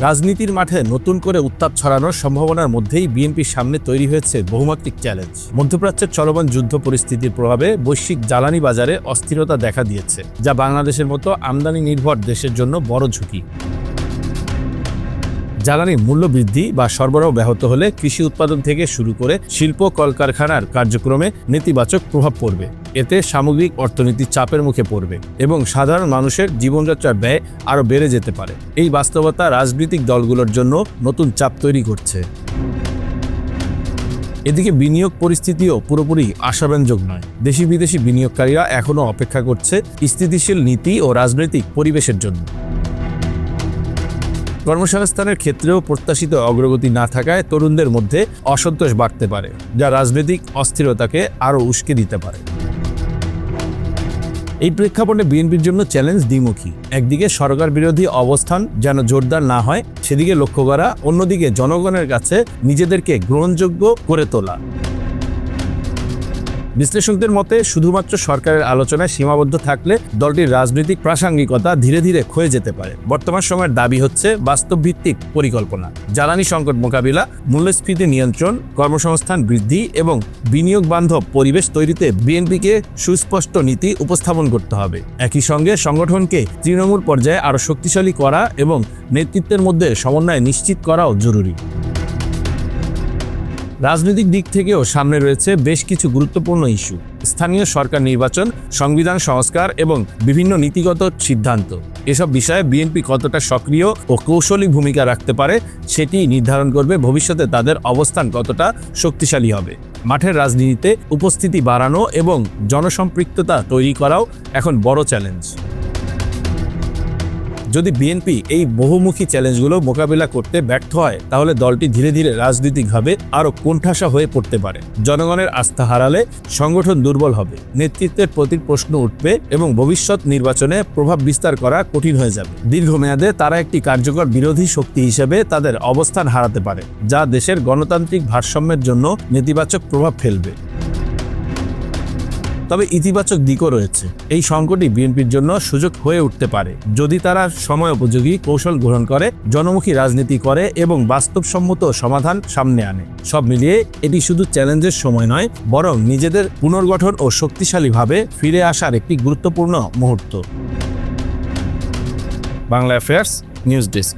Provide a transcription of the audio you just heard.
রাজনীতির মাঠে নতুন করে উত্তাপ ছড়ানোর সম্ভাবনার মধ্যেই বিএনপির সামনে তৈরি হয়েছে বহুমাত্রিক চ্যালেঞ্জ। মধ্যপ্রাচ্যের চলমান যুদ্ধ পরিস্থিতির প্রভাবে বৈশ্বিক জ্বালানি বাজারে অস্থিরতা দেখা দিয়েছে, যা বাংলাদেশের মতো আমদানি নির্ভর দেশের জন্য বড় ঝুঁকি। জ্বালানির মূল্য বৃদ্ধি বা সরবরাহ ব্যাহত হলে কৃষি উৎপাদন থেকে শুরু করে শিল্প কলকারখানার কার্যক্রমে নেতিবাচক প্রভাব পড়বে। এতে সামগ্রিক অর্থনীতি চাপের মুখে পড়বে এবং সাধারণ মানুষের জীবনযাত্রার ব্যয় আরও বেড়ে যেতে পারে। এই বাস্তবতা রাজনৈতিক দলগুলোর জন্য নতুন চাপ তৈরি করছে। এদিকে বিনিয়োগ পরিস্থিতিও পুরোপুরি আশাব্যঞ্জক নয়। দেশি বিদেশি বিনিয়োগকারীরা এখনও অপেক্ষা করছে স্থিতিশীল নীতি ও রাজনৈতিক পরিবেশের জন্য। কর্মসংস্থানের ক্ষেত্রেও প্রত্যাশিত অগ্রগতি না থাকায় তরুণদের মধ্যে অসন্তোষ বাড়তে পারে, যা রাজনৈতিক অস্থিরতাকে আরও উস্কে দিতে পারে। এই প্রেক্ষাপটে বিএনপির জন্য চ্যালেঞ্জ দ্বিমুখী। একদিকে সরকার বিরোধী অবস্থান যেন জোরদার না হয় সেদিকে লক্ষ্য করা, অন্যদিকে জনগণের কাছে নিজেদেরকে গ্রহণযোগ্য করে তোলা। বিশ্লেষকদের মতে শুধুমাত্র সরকারের আলোচনায় সীমাবদ্ধ থাকলে দলটির রাজনৈতিক প্রাসঙ্গিকতা ধীরে ধীরে ক্ষয়ে যেতে পারে। বর্তমান সময়ের দাবি হচ্ছে বাস্তবভিত্তিক পরিকল্পনা, জ্বালানি সংকট মোকাবিলা, মূল্যস্ফীতি নিয়ন্ত্রণ, কর্মসংস্থান বৃদ্ধি এবং বিনিয়োগ বান্ধব পরিবেশ তৈরিতে বিএনপিকে সুস্পষ্ট নীতি উপস্থাপন করতে হবে। একই সঙ্গে সংগঠনকে তৃণমূল পর্যায়ে আরও শক্তিশালী করা এবং নেতৃত্বের মধ্যে সমন্বয় নিশ্চিত করাও জরুরি। রাজনৈতিক দিক থেকেও সামনে রয়েছে বেশ কিছু গুরুত্বপূর্ণ ইস্যু। স্থানীয় সরকার নির্বাচন, সংবিধান সংস্কার এবং বিভিন্ন নীতিগত সিদ্ধান্ত। এসব বিষয়ে বিএনপি কতটা সক্রিয় ও কৌশলী ভূমিকা রাখতে পারে সেটি নির্ধারণ করবে ভবিষ্যতে তাদের অবস্থান কতটা শক্তিশালী হবে। মাঠের রাজনীতিতে উপস্থিতি বাড়ানো এবং জনসম্পৃক্ততা তৈরি করাও এখন বড় চ্যালেঞ্জ। যদি বিএনপি এই বহুমুখী চ্যালেঞ্জগুলো মোকাবিলা করতে ব্যর্থ হয়, তাহলে দলটি ধীরে ধীরে রাজনৈতিকভাবে আরও কোণঠাসা হয়ে পড়তে পারে। জনগণের আস্থা হারালে সংগঠন দুর্বল হবে, নেতৃত্বের প্রতি প্রশ্ন উঠবে এবং ভবিষ্যৎ নির্বাচনে প্রভাব বিস্তার করা কঠিন হয়ে যাবে। দীর্ঘমেয়াদে তারা একটি কার্যকর বিরোধী শক্তি হিসেবে তাদের অবস্থান হারাতে পারে, যা দেশের গণতান্ত্রিক ভারসাম্যের জন্য নেতিবাচক প্রভাব ফেলবে। তবে ইতিবাচক দিকও রয়েছে। এই সংকটই বিএনপির জন্য সুযোগ হয়ে উঠতে পারে যদি তারা সময়োপযোগী কৌশল গ্রহণ করে, জনমুখী রাজনীতি করে এবং বাস্তবসম্মত সমাধান সামনে আনে। সব মিলিয়ে এটি শুধু চ্যালেঞ্জের সময় নয়, বরং নিজেদের পুনর্গঠন ও শক্তিশালীভাবে ফিরে আসার একটি গুরুত্বপূর্ণ মুহূর্ত। Bangla affairs news desk.